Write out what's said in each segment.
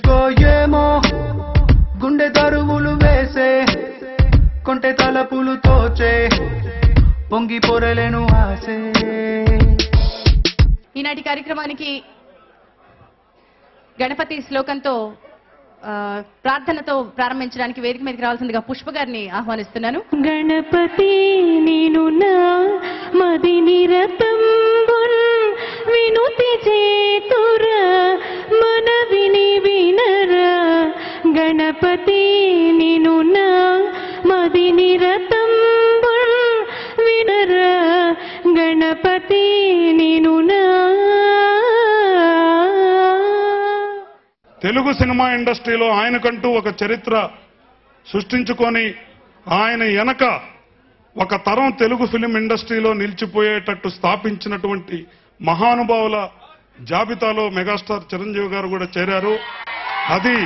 ఎందుకో ఏమో గుండె దరువులు వేసే కొంటె తలపులు తోచే పొంగి పొరలేను ఆసే. ఈనాటి కార్యక్రమానికి గణపతి శ్లోకంతో ప్రార్థనతో ప్రారంభించడానికి వేదిక మీదకి రావాల్సిందిగా పుష్ప గారిని ఆహ్వానిస్తున్నాను. గణపతి నేను నా మది నిరతంబున్ వినుతి చేతుర మనవిని వినరా. గణపతి నేను నా మది నిరతంబున్ వినరా. గణపతి నేను నా. తెలుగు సినిమా ఇండస్ట్రీలో ఆయనకంటూ ఒక చరిత్ర సృష్టించుకొని ఆయన వెనక ఒక తరం తెలుగు ఫిలిం ఇండస్ట్రీలో నిలిచిపోయేటట్టు స్థాపించినటువంటి మహానుభావుల జాబితాలో మెగాస్టార్ చిరంజీవి గారు కూడా చేరారు. అది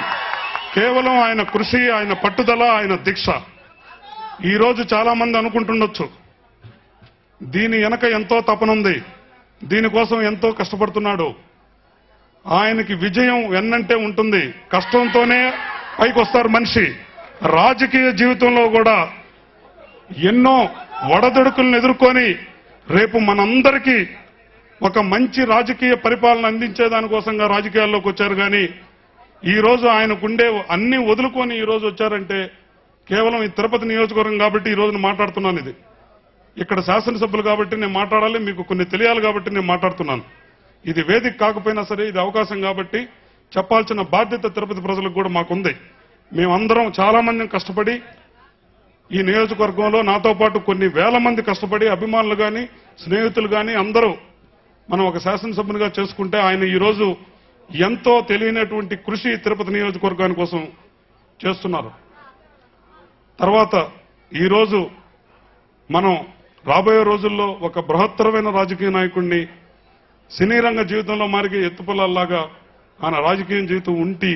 కేవలం ఆయన కృషి, ఆయన పట్టుదల, ఆయన దీక్ష. ఈరోజు చాలా మంది అనుకుంటుండొచ్చు దీని వెనక ఎంతో తపనుంది, దీనికోసం ఎంతో కష్టపడుతున్నాడు. ఆయనకి విజయం ఎన్నంటే ఉంటుంది, కష్టంతోనే పైకి వస్తారు మనిషి. రాజకీయ జీవితంలో కూడా ఎన్నో వడదొడుకులను ఎదుర్కొని రేపు మనందరికీ ఒక మంచి రాజకీయ పరిపాలన అందించేదానికోసంగా రాజకీయాల్లోకి వచ్చారు. కానీ ఈరోజు ఆయనకుండే అన్ని వదులుకొని ఈరోజు వచ్చారంటే కేవలం ఈ తిరుపతి నియోజకవర్గం కాబట్టి ఈ రోజున మాట్లాడుతున్నాను. ఇది ఇక్కడ శాసనసభ్యులు కాబట్టి నేను మాట్లాడాలి, మీకు కొన్ని తెలియాలి కాబట్టి నేను మాట్లాడుతున్నాను. ఇది వేదిక కాకపోయినా సరే ఇది అవకాశం కాబట్టి చెప్పాల్సిన బాధ్యత తిరుపతి ప్రజలకు కూడా మాకుంది. మేమందరం చాలా మంది కష్టపడి ఈ నియోజకవర్గంలో నాతో పాటు కొన్ని వేల మంది కష్టపడి అభిమానులు కానీ స్నేహితులు కానీ అందరూ మనం ఒక శాసనసభ్యునిగా చేసుకుంటే ఆయన ఈరోజు ఎంతో తెలియనటువంటి కృషి తిరుపతి నియోజకవర్గాని కోసం చేస్తున్నారు. తర్వాత ఈరోజు మనం రాబోయే రోజుల్లో ఒక బృహత్తరమైన రాజకీయ నాయకుడిని సినీ రంగ జీవితంలో మారిగే ఎత్తుపల్లాగా ఆయన రాజకీయ జీవితం ఉండి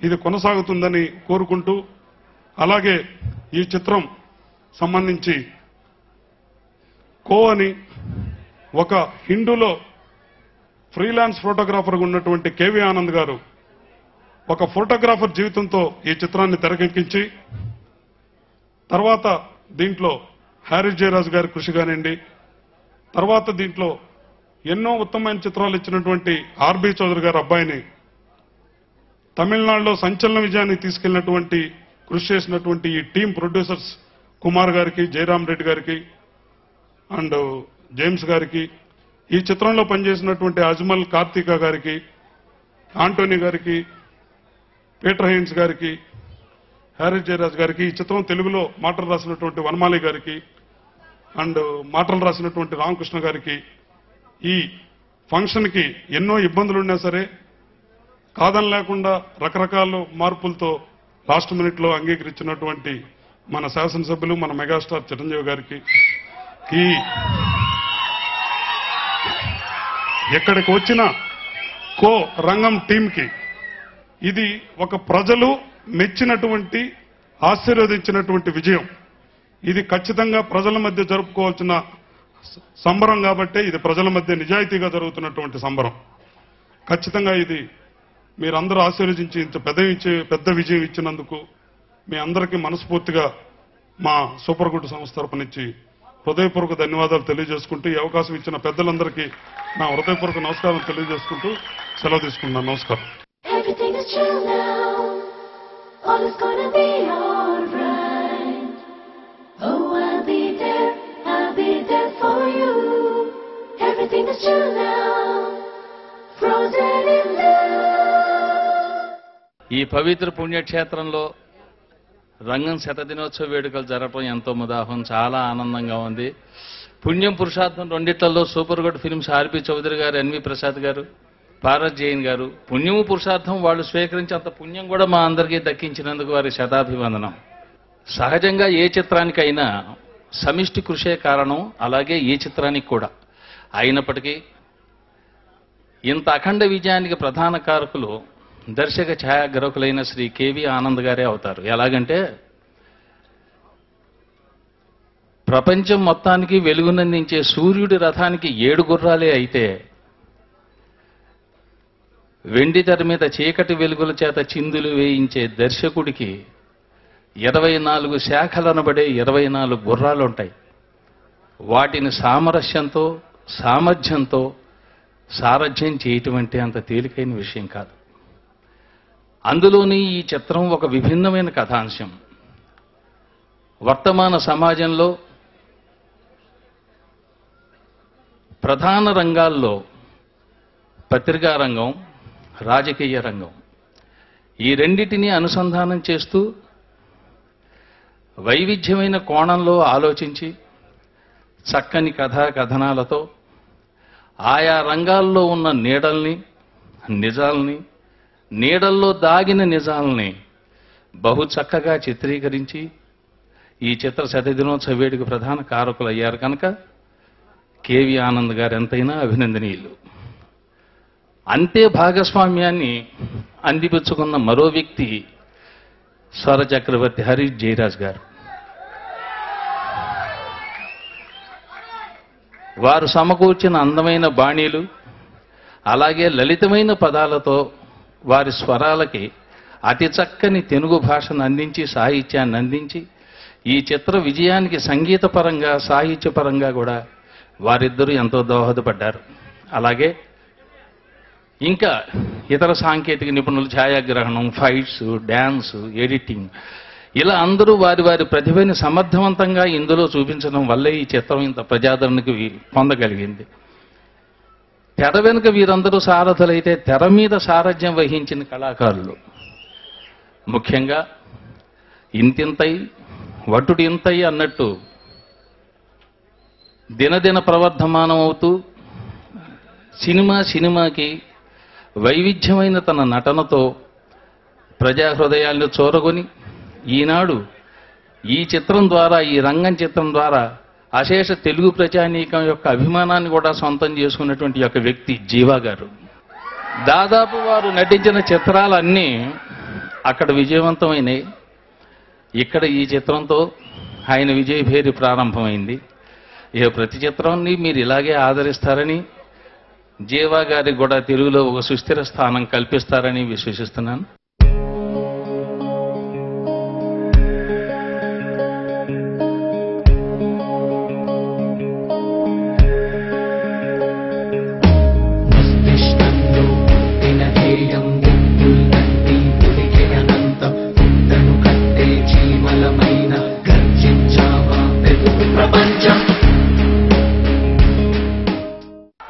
ఇది కొనసాగుతుందని కోరుకుంటూ, అలాగే ఈ చిత్రం సంబంధించి కో అని ఒక హిందూలో ఫ్రీలాన్స్ ఫోటోగ్రాఫర్గా ఉన్నటువంటి కేవీ ఆనంద్ గారు ఒక ఫోటోగ్రాఫర్ జీవితంతో ఈ చిత్రాన్ని తెరకెక్కించి తర్వాత దీంట్లో హ్యారీ జయరాజ్ గారి కృషి కానివ్వండి, తర్వాత దీంట్లో ఎన్నో ఉత్తమమైన చిత్రాలు ఇచ్చినటువంటి ఆర్బీ చౌదరి గారి అబ్బాయిని తమిళనాడులో సంచలన విజయాన్ని తీసుకెళ్లినటువంటి కృషి చేసినటువంటి ఈ టీం ప్రొడ్యూసర్స్ కుమార్ గారికి, జయరాం రెడ్డి గారికి అండ్ జేమ్స్ గారికి, ఈ చిత్రంలో పనిచేసినటువంటి అజ్మల్ కార్తీక గారికి, ఆంటోనీ గారికి, పీటర్ హైన్స్ గారికి, హ్యారీ జయరాజ్ గారికి, ఈ చిత్రం తెలుగులో మాటలు రాసినటువంటి వనమాలి గారికి అండ్ మాటలు రాసినటువంటి రామకృష్ణ గారికి, ఈ ఫంక్షన్కి ఎన్నో ఇబ్బందులు ఉన్నా సరే కాదని లేకుండా రకరకాల మార్పులతో లాస్ట్ మినిట్లో అంగీకరించినటువంటి మన శాసనసభ్యులు మన మెగాస్టార్ చిరంజీవి గారికి, ఈ ఎక్కడికి వచ్చిన కో రంగం టీంకి ఇది ఒక ప్రజలు మెచ్చినటువంటి ఆశీర్వదించినటువంటి విజయం. ఇది ఖచ్చితంగా ప్రజల మధ్య జరుపుకోవాల్సిన సంబరం కాబట్టి ఇది ప్రజల మధ్య నిజాయితీగా జరుగుతున్నటువంటి సంబరం. ఖచ్చితంగా ఇది మీరందరూ ఆశీర్వదించి ఇంత పెద్ద విజయం ఇచ్చినందుకు మీ అందరికీ మనస్ఫూర్తిగా మా సూపర్ గుడ్ సంస్థ తరపు నుంచి హృదయపూర్వక ధన్యవాదాలు తెలియజేసుకుంటూ ఈ అవకాశం ఇచ్చిన పెద్దలందరికీ నా హృదయపూర్వక నమస్కారం తెలియజేసుకుంటూ సెలవు తీసుకుంటున్నాను. నమస్కారం. ఈ పవిత్ర పుణ్యక్షేత్రంలో రంగం శతదినోత్సవ వేడుకలు జరపడం ఎంతో ముదాహం, చాలా ఆనందంగా ఉంది. పుణ్యం పురుషార్థం రెండిట్లలో సూపర్ గుడ్ ఫిల్మ్స్ ఆర్పి చౌదరి గారు, ఎన్వి ప్రసాద్ గారు, భారత్ జైన్ గారు పుణ్యము పురుషార్థం వాళ్ళు స్వీకరించి అంత పుణ్యం కూడా మా అందరికీ దక్కించినందుకు వారి శతాభివందనం. సహజంగా ఏ చిత్రానికైనా సమిష్టి కృషే కారణం, అలాగే ఈ చిత్రానికి కూడా. అయినప్పటికీ ఇంత అఖండ విజయానికి ప్రధాన కారకులు దర్శక ఛాయాగ్రాహకులైన శ్రీ కేవీ ఆనంద్ గారే అవుతారు. ఎలాగంటే ప్రపంచం మొత్తానికి వెలుగునందించే సూర్యుడి రథానికి 7 గుర్రాలే అయితే వెండి తెర మీద చీకటి వెలుగుల చేత చిందులు వేయించే దర్శకుడికి 24 శాఖలనబడే 24 గుర్రాలు ఉంటాయి. వాటిని సామరస్యంతో సామర్థ్యంతో సారథ్యం చేయటం అంటే అంత తేలికైన విషయం కాదు. అందులోని ఈ చిత్రం ఒక విభిన్నమైన కథాంశం. వర్తమాన సమాజంలో ప్రధాన రంగాల్లో పత్రికా రంగం, రాజకీయ రంగం, ఈ రెండిటిని అనుసంధానం చేస్తూ వైవిధ్యమైన కోణంలో ఆలోచించి చక్కని కథనాలతో ఆయా రంగాల్లో ఉన్న నీడల్ని, నిజాల్ని, నీడల్లో దాగిన నిజాల్ని బహు చక్కగా చిత్రీకరించి ఈ చిత్ర శతదినోత్సవ వేడుక ప్రధాన కారకులు అయ్యారు కనుక కేవి ఆనంద్ గారు ఎంతైనా అభినందనీయులు. అంతే భాగస్వామ్యాన్ని అందిపుచ్చుకున్న మరో వ్యక్తి స్వర చక్రవర్తి హరీష్ జయరాజ్ గారు. వారు సమకూర్చిన అందమైన బాణీలు, అలాగే లలితమైన పదాలతో వారి స్వరాలకి అతి చక్కని తెలుగు భాషను అందించి, సాహిత్యాన్ని అందించి ఈ చిత్ర విజయానికి సంగీతపరంగా, సాహిత్యపరంగా కూడా వారిద్దరూ ఎంతో దోహదపడ్డారు. అలాగే ఇంకా ఇతర సాంకేతిక నిపుణులు, ఛాయాగ్రహణం, ఫైట్స్, డ్యాన్స్, ఎడిటింగ్, ఇలా అందరూ వారి వారి ప్రతిభని సమర్థవంతంగా ఇందులో చూపించడం వల్లే ఈ చిత్రం ఇంత ప్రజాదరణకు పొందగలిగింది. తెర వెనుక వీరందరూ సారథులైతే తెర మీద సారథ్యం వహించిన కళాకారులు ముఖ్యంగా ఇంతింతై వటుడు ఇంతై అన్నట్టు దినదిన ప్రవర్ధమానం అవుతూ సినిమాకి వైవిధ్యమైన తన నటనతో ప్రజా హృదయాలను చూరగొని ఈనాడు ఈ చిత్రం ద్వారా, ఈ రంగం చిత్రం ద్వారా అశేష తెలుగు ప్రజానీకం యొక్క అభిమానాన్ని కూడా సొంతం చేసుకున్నటువంటి యొక్క వ్యక్తి జీవా గారు. దాదాపు వారు నటించిన చిత్రాలన్నీ అక్కడ విజయవంతమైనవి. ఇక్కడ ఈ చిత్రంతో ఆయన విజయభేరి ప్రారంభమైంది. ఇక ప్రతి చిత్రాన్ని మీరు ఇలాగే ఆదరిస్తారని, జీవా గారికి కూడా తెలుగులో ఒక సుస్థిర స్థానం కల్పిస్తారని విశ్వసిస్తున్నాను.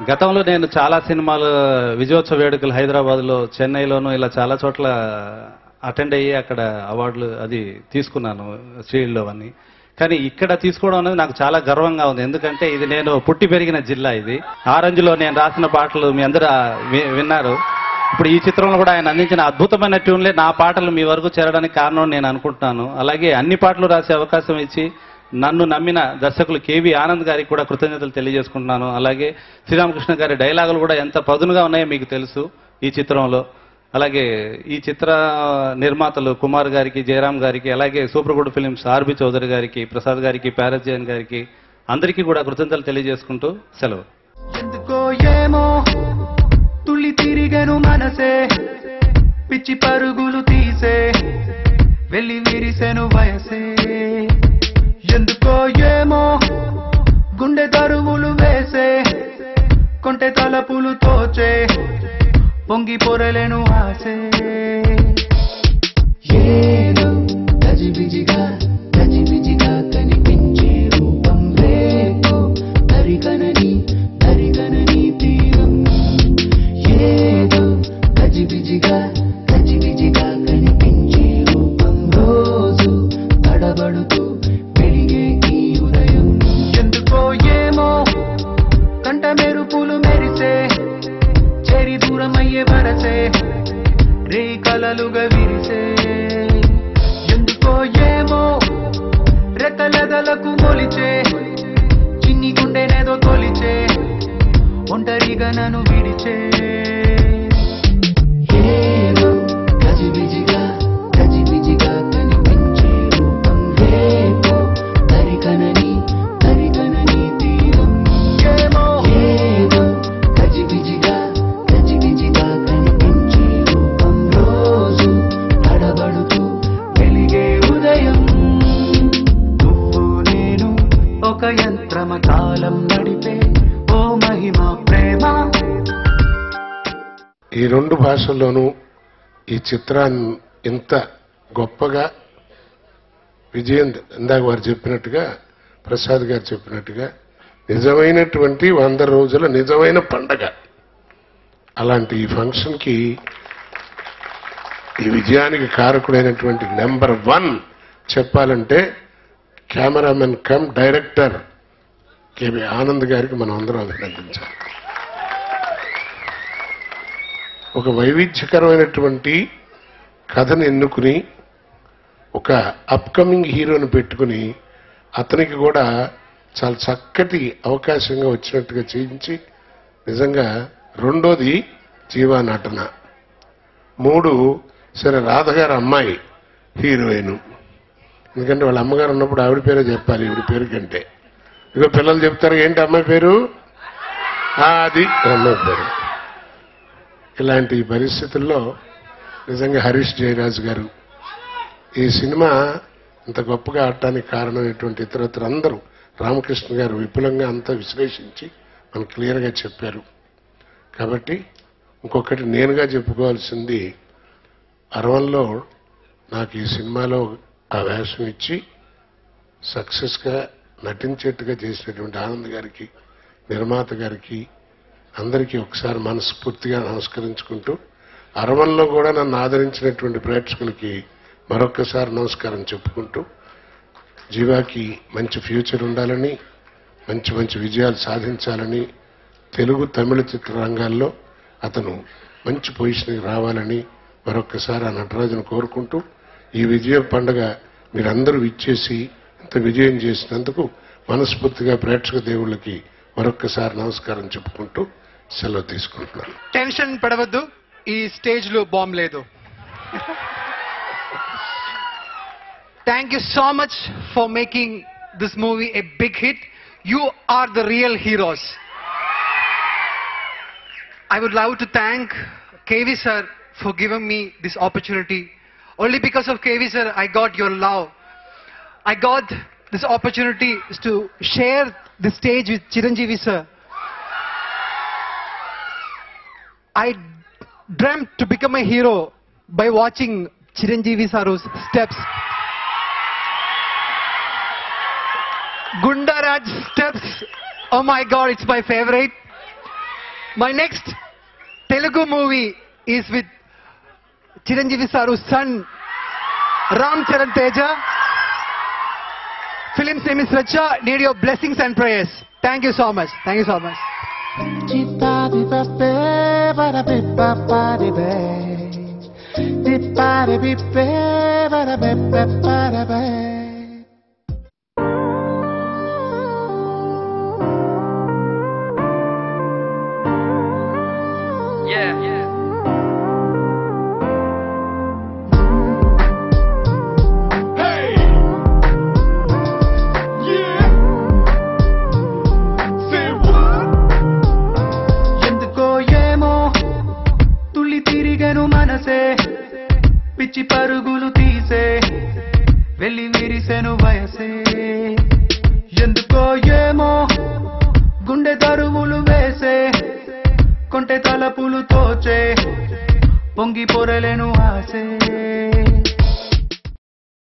గతంలో నేను చాలా సినిమాలు విజయోత్సవ వేడుకలు హైదరాబాద్లో, చెన్నైలోనూ ఇలా చాలా చోట్ల అటెండ్ అయ్యి అక్కడ అవార్డులు అది తీసుకున్నాను, శ్రీలో అని. కానీ ఇక్కడ తీసుకోవడం అనేది నాకు చాలా గర్వంగా ఉంది. ఎందుకంటే ఇది నేను పుట్టి పెరిగిన జిల్లా. ఇది ఆరెంజ్లో నేను రాసిన పాటలు మీ అందరూ విన్నారు. ఇప్పుడు ఈ చిత్రంలో కూడా ఆయన అందించిన అద్భుతమైన ట్యూన్లే నా పాటలు మీ వరకు చేరడానికి కారణం నేను అనుకుంటున్నాను. అలాగే అన్ని పాటలు రాసే అవకాశం ఇచ్చి నన్ను నమ్మిన దర్శకులు కేవి ఆనంద్ గారికి కూడా కృతజ్ఞతలు తెలియజేసుకుంటున్నాను. అలాగే శ్రీరామకృష్ణ గారి డైలాగులు కూడా ఎంత పదునుగా ఉన్నాయో మీకు తెలుసు ఈ చిత్రంలో. అలాగే ఈ చిత్ర నిర్మాతలు కుమార్ గారికి, జయరామ్ గారికి, అలాగే super good films RB Choudary గారికి, ప్రసాద్ గారికి, ప్యారస్ జైన్ గారికి అందరికీ కూడా కృతజ్ఞతలు తెలియజేసుకుంటూ సెలవు. ఎందుకో ఏమో తుళ్ళి తిరిగను మనసే, పిచ్చి పరుగులు తీసే వెళ్ళి విరిసెను వయసే. ఎందుకో ఏమో గుండె దరువులు వేసే, కొంటె తలపులు తోచే పొంగి పొరలేను ఆసే. ఏదో గజిబిజిగా గజిబిజిగా కనిపించే రూపం రేపు దరికనని దరికనని తీరం. ఏదో గజిబిజిగా గజిబిజిగా కనిపించే రూపం రోజు తడబడుతూ పెరిగే ఈ ఉదయం. ఎందుకో ఏమో కంట మెరుపులు మెరిసే, చేరి దూరమయ్యే వరసే రే కలలుగా విరిసే. ఎందుకో ఏమో రెక్కలెదలకు మొలిచే, చిన్ని గుండెనేదో తొలిచే ఒంటరిగా నన్ను విడిచే. ఏదో గజిబిజిగా గజిబిజిగా కనిపించే రూపం రేపు దరికనని దరికనని తీరం. ఏమో ఏదో గజిబిజిగా గజిబిజిగా కనిపించే పరిక్రమకాలం నడిపే ఓ మహిమ ప్రేమ. ఈ రెండు భాషల్లోనూ ఈ చిత్రాన్ని ఇంత గొప్పగా విజయం ఇందాక వారు చెప్పినట్టుగా ప్రసాద్ గారు చెప్పినట్టుగా నిజమైనటువంటి 100 రోజుల నిజమైన పండగ. అలాంటి ఈ ఫంక్షన్కి ఈ విజయానికి కారకుడైనటువంటి నెంబర్ 1 చెప్పాలంటే cameraman come director KB Anand గారికి మనం అందరం అభినందించాలి. ఒక వైవిధ్యకరమైనటువంటి కథను ఎన్నుకుని ఒక అప్కమింగ్ హీరోని పెట్టుకుని అతనికి కూడా చాలా చక్కటి అవకాశంగా వచ్చినట్టుగా చేయించి నిజంగా రెండోది జీవా నటన, 3 సరే రాధగారు అమ్మాయి హీరోయిన్, ఎందుకంటే వాళ్ళ అమ్మగారు ఉన్నప్పుడు ఆవిడ పేరే చెప్పాలి ఈవిడ పేరు కంటే. ఇక పిల్లలు చెప్తారు ఏంటి అమ్మాయి పేరు, అది అమ్మాయి పేరు. ఇలాంటి పరిస్థితుల్లో నిజంగా హరీష్ జయరాజ్ గారు ఈ సినిమా ఇంత గొప్పగా ఆడటానికి కారణమైనటువంటి ఇతరులందరూ రామకృష్ణ గారు విపులంగా అంతా విశ్లేషించి మనకు క్లియర్గా చెప్పారు. కాబట్టి ఇంకొకటి నేనుగా చెప్పుకోవాల్సింది, అరవంలో నాకు ఈ సినిమాలో ఆ వేషం ఇచ్చి సక్సెస్గా నటించేట్టుగా చేసినటువంటి ఆనంద్ గారికి, నిర్మాత గారికి అందరికీ ఒకసారి మనస్ఫూర్తిగా నమస్కరించుకుంటూ, అరవంలో కూడా నన్ను ఆదరించినటువంటి ప్రేక్షకులకి మరొక్కసారి నమస్కారం చెప్పుకుంటూ, జీవాకి మంచి ఫ్యూచర్ ఉండాలని, మంచి మంచి విజయాలు సాధించాలని, తెలుగు తమిళ చిత్రరంగాల్లో అతను మంచి పొజిషన్కి రావాలని మరొక్కసారి ఆ నటరాజును కోరుకుంటూ, ఈ విజయ పండుగ మీరందరూ ఇచ్చేసి ఇంత విజయం చేసినందుకు మనస్ఫూర్తిగా ప్రేక్షక దేవుళ్ళకి మరొక్కసారి నమస్కారం చెప్పుకుంటూ సెలవు తీసుకుంటున్నాను. టెన్షన్ పడవద్దు, ఈ స్టేజ్ లో బాంబ్ లేదు. Thank you so much for making this movie a big hit. You are the real heroes. I would love to thank KV sir for giving me this opportunity. Only because of KV sir, I got your love. I got this opportunity to share the stage with Chiranjeevi sir. I dreamt to become a hero by watching Chiranjeevi sir's steps. Gundaraj steps. Oh my God, it's my favorite. My next Telugu movie is with Chiranjeevi Saru's son, Ram Charan Teja. Film's name is Racha. Need your blessings and prayers. Thank you so much. Thank you so much. పిచ్చి పరుగులు తీసే వెళ్ళి విరిసెను వయసే, ఎందుకో ఏమో గుండె దరువులు వేసే, కొంటె తలపులు తోచే పొంగి పొరలేను ఆసే.